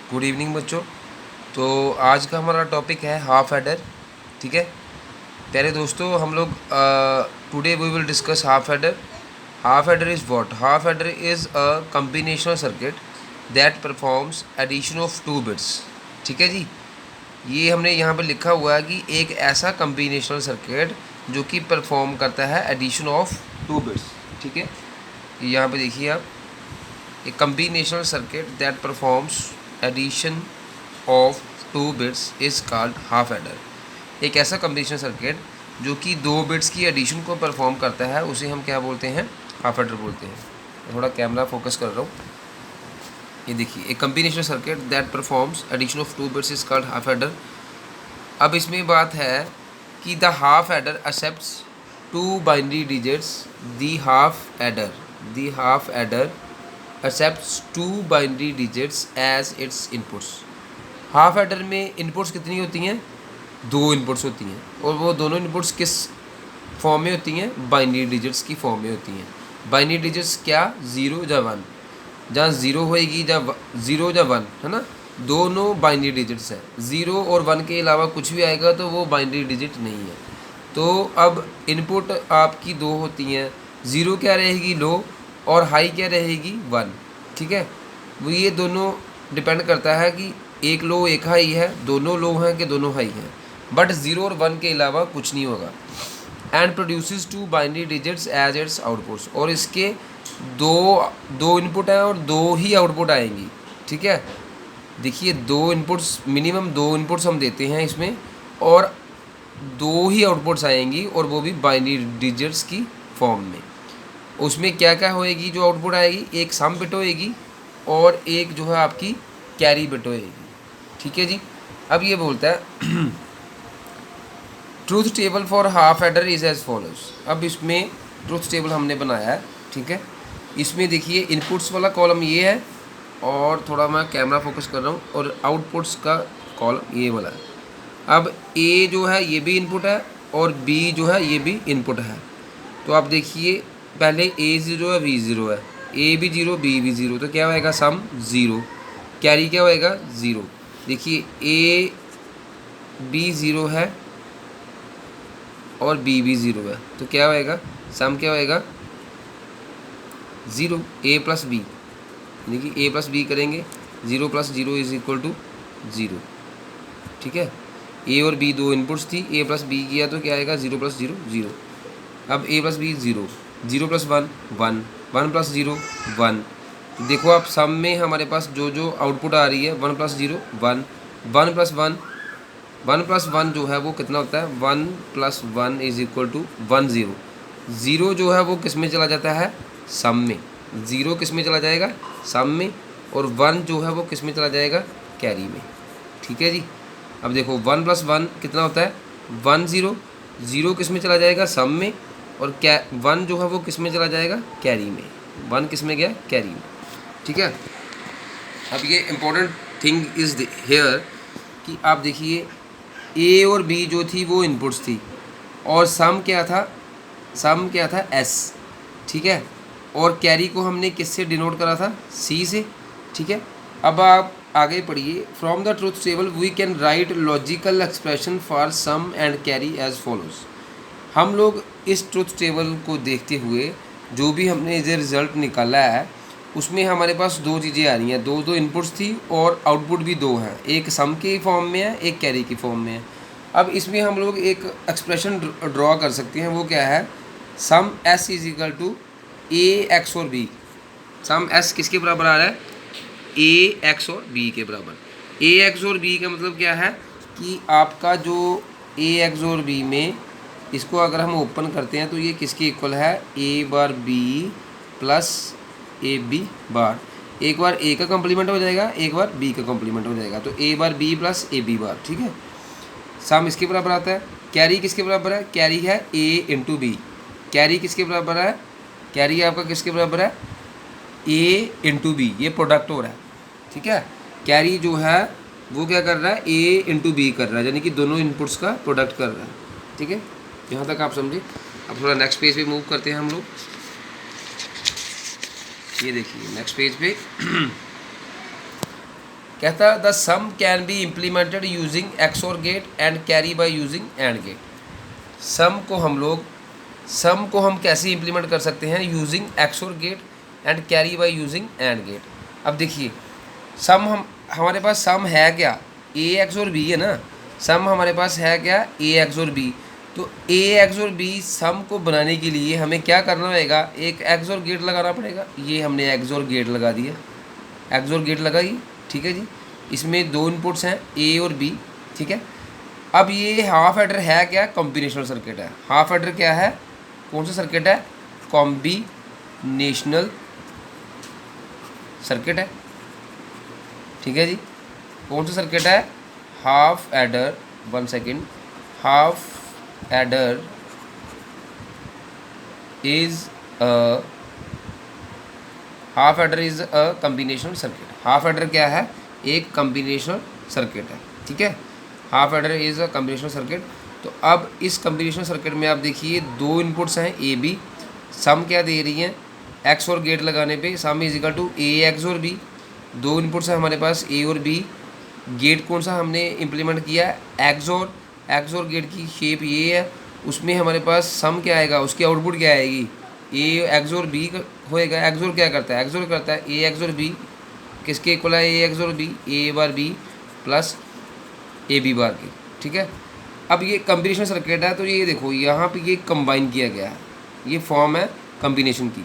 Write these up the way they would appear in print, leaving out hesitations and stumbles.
Good evening बच्चों। तो आज का हमारा टॉपिक है हाफ एडर। ठीक है प्यारे दोस्तों, हम लोग today we will discuss half adder. Half adder is what? Half adder is a combinational circuit that performs addition of two bits. ठीक है जी, ये हमने यहाँ पे लिखा हुआ है कि एक ऐसा कम्बिनेशनल सर्किट जो कि परफॉर्म करता है एडिशन ऑफ टू बिट्स। ठीक है, यहाँ पे देखिए आप, a combinational circuit that performs addition of two bits is called half adder। एक ऐसा कम्बिनेशन सर्किट जो कि दो बिट्स की एडिशन को परफॉर्म करता है उसे हम क्या बोलते हैं? हाफ एडर बोलते हैं। थोड़ा कैमरा फोकस कर रहा हूँ। ये देखिए, एक combination circuit that performs addition of two bits is called half adder. अब इसमें बात है कि the half adder accepts two binary digits. The half adder accepts two binary digits as its inputs। हाफ एडर में इनपुट्स कितनी होती हैं? दो इनपुट्स होती हैं, और वो दोनों इनपुट्स किस फॉर्म में होती हैं? बाइनरी डिजिट्स की फॉर्म में होती हैं। बाइनरी डिजिट्स क्या? ज़ीरो या वन। जहाँ ज़ीरो होएगी या ज़ीरो या वन, है ना, दोनों बाइनरी डिजिट्स हैं। ज़ीरो और वन के अलावा कुछ भी आएगा तो वो बाइनरी डिजिट नहीं है। तो अब इनपुट आपकी दो होती हैं, ज़ीरो क्या रहेगी? लो, और हाई क्या रहेगी? वन। ठीक है, वो ये दोनों डिपेंड करता है कि एक लो एक हाई है, दोनों लो हैं कि दोनों हाई हैं, बट ज़ीरो और वन के अलावा कुछ नहीं होगा। And produces two binary digits as its outputs. और इसके दो इनपुट हैं और दो ही आउटपुट आएंगी। ठीक है, देखिए, दो इनपुट्स, मिनिमम दो इनपुट्स हम देते हैं इसमें, और दो ही आउटपुट्स आएंगी, और वो भी बाइनरी डिजिट्स की फॉर्म में। उसमें क्या क्या होएगी जो आउटपुट आएगी? एक सम बिट होएगी और एक जो है आपकी कैरी बिट होएगी। ठीक है जी, अब ये बोलता है truth table for half adder is as follows. अब इसमें ट्रूथ टेबल हमने बनाया है। ठीक है, इसमें देखिए इनपुट्स वाला कॉलम ये है, और थोड़ा मैं कैमरा फोकस कर रहा हूँ, और आउटपुट्स का कॉलम ये वाला है। अब ए जो है ये भी इनपुट है, और बी जो है ये भी इनपुट है। तो आप देखिए, पहले ए ज़ीरो है, बी ज़ीरो है, ए भी ज़ीरो, बी भी ज़ीरो, तो क्या होएगा? सम ज़ीरो, कैरी क्या होएगा? ज़ीरो। देखिए, ए बी ज़ीरो है और बी भी ज़ीरो है, तो क्या होएगा? सम क्या होएगा? ज़ीरो। ए प्लस बी, देखिए ए प्लस बी करेंगे, zero plus zero is equal to zero. ठीक है, ए और बी दो इनपुट्स थी, ए प्लस बी किया तो क्या आएगा? Zero plus zero zero. अब A plus B zero, zero plus one one, one plus zero one. देखो आप, सम में हमारे पास जो जो आउटपुट आ रही है, one plus zero one, one plus one, one plus one जो है वो कितना होता है? One plus one is equal to one. Zero, zero जो है वो किस में चला जाता है? सम में। ज़ीरो किस में चला जाएगा? सम में। और वन जो है वो किस में चला जाएगा? कैरी में। ठीक है जी, अब देखो, वन प्लस वन कितना होता है? वन ज़ीरो, ज़ीरो किस में चला जाएगा? सम में, और क्या वन जो है वो किस में चला जाएगा? कैरी में। वन किस में गया? कैरी में। ठीक है, अब ये इम्पोर्टेंट थिंग इज़ हेयर कि आप देखिए, ए और बी जो थी वो इनपुट्स थी, और सम क्या था? सम क्या था? एस। ठीक है, और कैरी को हमने किससे डिनोट करा था? सी से। ठीक है, अब आप आगे पढ़िए। From the truth table we can write logical expression for sum and carry as follows. हम लोग इस ट्रूथ टेबल को देखते हुए जो भी हमने ये रिज़ल्ट निकाला है, उसमें हमारे पास दो चीज़ें आ रही हैं, दो दो इनपुट्स थी और आउटपुट भी दो हैं, एक सम के फॉर्म में है, एक कैरी की फॉर्म में है। अब इसमें हम लोग एक एक्सप्रेशन ड्रॉ कर सकते हैं, वो क्या है? Sum S is equal to A x और बी। सम एस किसके बराबर आ रहा है? ए एक्स और बी के बराबर। ए एक्स और बी का मतलब क्या है कि आपका जो ए एक्स और बी में, इसको अगर हम ओपन करते हैं तो ये किसके इक्वल है? A bar B plus A B bar. एक बार ए का कम्प्लीमेंट हो जाएगा, एक बार बी का कम्प्लीमेंट हो जाएगा, तो A bar B plus A B bar. ठीक है, सम इसके बराबर आता है। कैरी किसके बराबर है? कैरी है ए इंटू बी। कैरी किसके बराबर है? कैरी आपका किसके बराबर है? ए इंटू बी, ये प्रोडक्ट हो रहा है। ठीक है, कैरी जो है वो क्या कर रहा है? ए इंटू बी कर रहा है, यानी कि दोनों इनपुट्स का प्रोडक्ट कर रहा है। ठीक है, यहाँ तक आप समझे। अब थोड़ा नेक्स्ट पेज पे मूव करते हैं हम लोग। ये देखिए नेक्स्ट पेज पे कहता the sum can be implemented using XOR gate and carry by using AND gate. Sum को हम कैसे इम्प्लीमेंट कर सकते हैं using XOR gate and carry by using AND gate. अब देखिए हमारे पास सम है क्या, ए एक्स और बी है ना। सम हमारे पास है क्या, ए एक्स और बी। तो ए एक्स और बी सम को बनाने के लिए हमें क्या करना होगा, एक एक्स और गेट लगाना पड़ेगा। ये हमने एक्स और गेट लगा दिया, एक्स और गेट लगाई, ठीक है जी। इसमें दो इनपुट्स हैं ए और बी, ठीक है। अब ये हाफ एडर है क्या, कॉम्बिनेशनल सर्किट है। हाफ एडर क्या है, कौन सा सर्किट है, कॉम्बिनेशनल सर्किट है, ठीक है जी। कौन सा सर्किट है, half adder, 1 second, half adder is a combinational circuit. Half adder क्या है, एक कॉम्बिनेशनल सर्किट है, ठीक है। Half adder is a combinational circuit. तो अब इस कॉम्बिनेशनल सर्किट में आप देखिए दो इनपुट्स हैं ए बी। सम क्या दे रही हैं, एक्स और गेट लगाने पे sum is equal to A x और बी। दो इनपुट्स हैं हमारे पास ए और बी। गेट कौन सा हमने इम्प्लीमेंट किया, एक्स और गेट की शेप ये है। उसमें हमारे पास सम क्या आएगा, उसकी आउटपुट क्या आएगी, ए एक्स और बी होएगा। एक्स और क्या करता है, एक्स और करता है ए एक्स और बी। किसके इक्वल है, ए एक्स और B, A bar B plus A B bar के, ठीक है। अब ये कॉम्बिनेशन सर्किट है, तो ये देखो यहाँ पे ये कंबाइन किया गया है, ये फॉर्म है कॉम्बिनेशन की।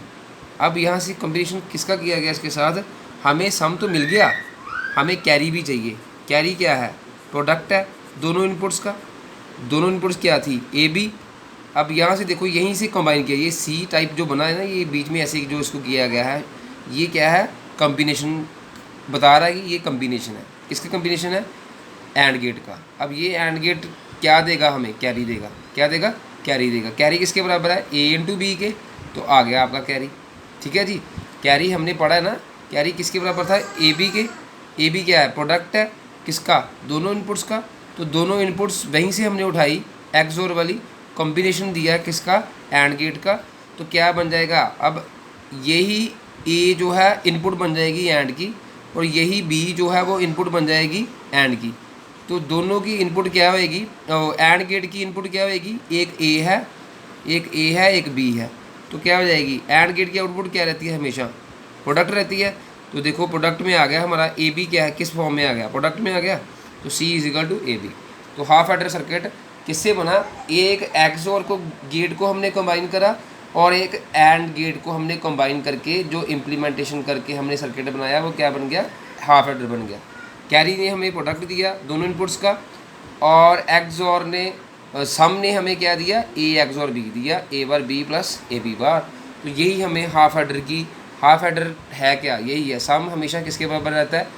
अब यहाँ से कॉम्बिनेशन किसका किया गया, इसके साथ हमें सम तो मिल गया, हमें कैरी भी चाहिए। कैरी क्या है, प्रोडक्ट है दोनों इनपुट्स का। दोनों इनपुट्स क्या थी, ए बी। अब यहाँ से देखो यहीं से कंबाइन किया, ये सी टाइप जो बना है ना, ये बीच में ऐसे जो इसको किया गया है, ये क्या है, कॉम्बिनेशन बता रहा है कि ये कॉम्बिनेशन है। किसका कॉम्बिनेशन है, एंड गेट का। अब ये एंड गेट क्या देगा हमें, कैरी देगा। क्या देगा, कैरी देगा। कैरी किसके बराबर है, ए इंटू बी के। तो आ गया आपका कैरी, ठीक है जी। कैरी हमने पढ़ा है ना, कैरी किसके बराबर था, ए बी के। ए बी क्या है, प्रोडक्ट है किसका, दोनों इनपुट्स का। तो दोनों इनपुट्स वहीं से हमने उठाई, एक्स और वाली कॉम्बिनेशन दिया किसका, एंड गेट का। तो क्या बन जाएगा, अब यही ए जो है इनपुट बन जाएगी एंड की, और यही बी जो है वो इनपुट बन जाएगी एंड की। तो दोनों की इनपुट क्या होएगी, एंड गेट की इनपुट क्या होएगी, एक ए है, एक बी है। तो क्या हो जाएगी, एंड गेट की आउटपुट क्या रहती है, हमेशा प्रोडक्ट रहती है। तो देखो प्रोडक्ट में आ गया हमारा, ए बी क्या है, किस फॉर्म में आ गया, प्रोडक्ट में आ गया। तो C is equal to A B. तो हाफ एडर सर्किट किससे बना, एक एक्स और को गेट को हमने कंबाइन करा, और एक एंड गेट को हमने कंबाइन करके जो इम्प्लीमेंटेशन करके हमने सर्किट बनाया, वो क्या बन गया, हाफ एडर बन गया। कैरी ने हमें प्रोडक्ट दिया दोनों इनपुट्स का, और एक्स और ने सम ने हमें क्या दिया, ए एक्स और बी दिया, A bar B plus A B bar. तो यही हमें हाफ एडर की, हाफ एडर है क्या, यही है। सम हमेशा किसके बराबर रहता है,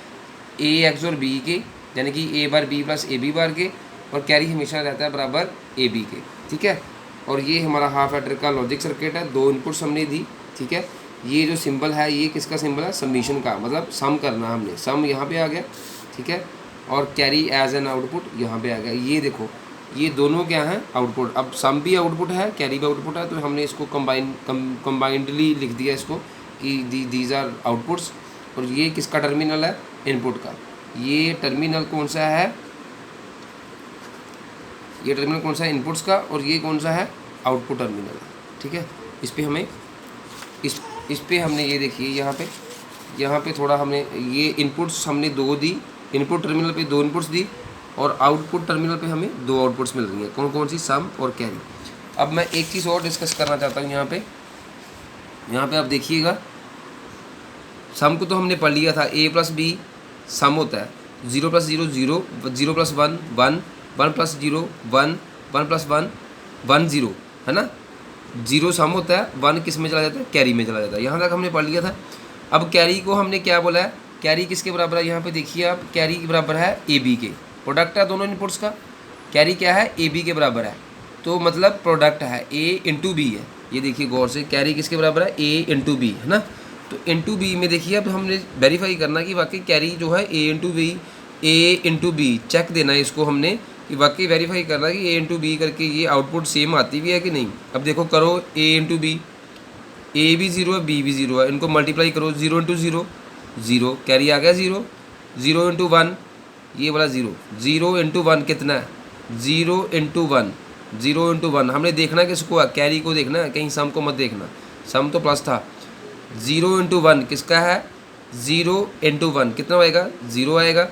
ए एक्स और बी के, यानी कि A bar B plus A B bar के, और कैरी हमेशा रहता है बराबर ए बी के, ठीक है। और ये हमारा हाफ एडर का लॉजिक सर्किट है, दो इनपुट्स हमने दी, ठीक है। ये जो सिंबल है ये किसका सिंबल है, समीशन का, मतलब सम करना हमने, सम यहाँ पे आ गया, ठीक है। और कैरी एज एन आउटपुट यहाँ पे आ गया। ये देखो ये दोनों क्या हैं, आउटपुट। अब सम भी आउटपुट है, कैरी भी आउटपुट है, तो हमने इसको कंबाइंडली लिख दिया इसको कि दीज आर आउटपुट्स। और ये किसका टर्मिनल है, इनपुट का। ये टर्मिनल कौन सा है, ये टर्मिनल कौन सा है, इनपुट्स का, और ये कौन सा है, आउटपुट टर्मिनल है, ठीक है। इस पर हमें इस पे हमने ये देखिए यहाँ पे थोड़ा हमने ये इनपुट्स हमने दो दी, इनपुट टर्मिनल पे दो इनपुट्स दी, और आउटपुट टर्मिनल पे हमें दो आउटपुट्स मिल रही हैं। कौन कौन सी, सम और कैरी। अब मैं एक चीज़ और डिस्कस करना चाहता हूँ यहाँ पे आप देखिएगा, सम को तो हमने पढ़ लिया था, ए प्लस बी सम होता है, 0 प्लस 0 0, 0 प्लस 1 1, 1 प्लस 0 1, 1 प्लस 1 1 0, है ना। 0 सम होता है, 1 किस में चला जाता है, कैरी में चला जाता है। यहाँ तक हमने पढ़ लिया था। अब कैरी को हमने क्या बोला है, कैरी किसके बराबर है, यहाँ पे देखिए आप, कैरी के बराबर है ए बी के। प्रोडक्ट है दोनों इनपुट्स का, कैरी क्या है, ए बी के बराबर है। तो मतलब प्रोडक्ट है, ए इंटू बी है। ये देखिए गौर से, कैरी किसके बराबर है, ए इंटू बी, है ना। तो इंटू बी में देखिए अब हमने वेरीफाई करना कि वाकई कैरी जो है ए इंटू बी चेक देना है इसको हमने, कि वाकई वेरीफाई करना कि ए इंटू बी करके ये आउटपुट सेम आती भी है कि नहीं। अब देखो करो, ए इंटू बी, ए भी 0 है, बी भी 0 है, इनको मल्टीप्लाई करो, 0 इंटू 0 0, कैरी आ गया 0, 0 इंटू 1 ये वाला 0, 0 इंटू 1 कितना है 0 इंटू 1, 0 इंटू 1 हमने देखना किसको है, कैरी को देखना है, कहीं सम को मत देखना, सम तो प्लस था। 0 इंटू 1 किसका है 0 इंटू 1 कितना आएगा 0 आएगा।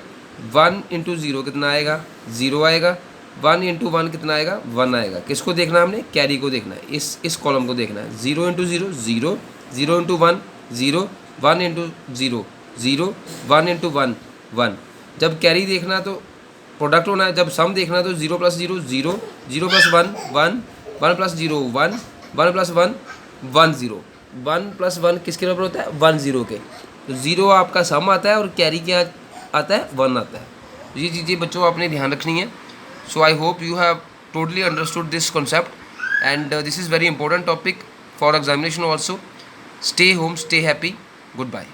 1 इंटू 0 कितना आएगा 0 आएगा। 1 इंटू 1 कितना आएगा 1 आएगा। किसको देखना है हमने, कैरी को देखना है, इस कॉलम को देखना है। 0 इंटू 0 0, 0 इंटू 1 0, 1 इंटू 0 0, 1 इंटू 1 1। जब कैरी देखना तो प्रोडक्ट होना है, जब सम देखना है तो 0 plus 0 0, 0 plus 1 1, 1 plus 0 1, 1 plus 1 1 0, 1 plus 1 किसके बराबर होता है 1 0 के। तो 0 आपका सम आता है और कैरी क्या आता है 1 आता है। ये चीज़ें बच्चों आपने ध्यान रखनी है। So I hope you have totally understood this concept and this is very important topic for examination also. Stay home, stay happy. Goodbye.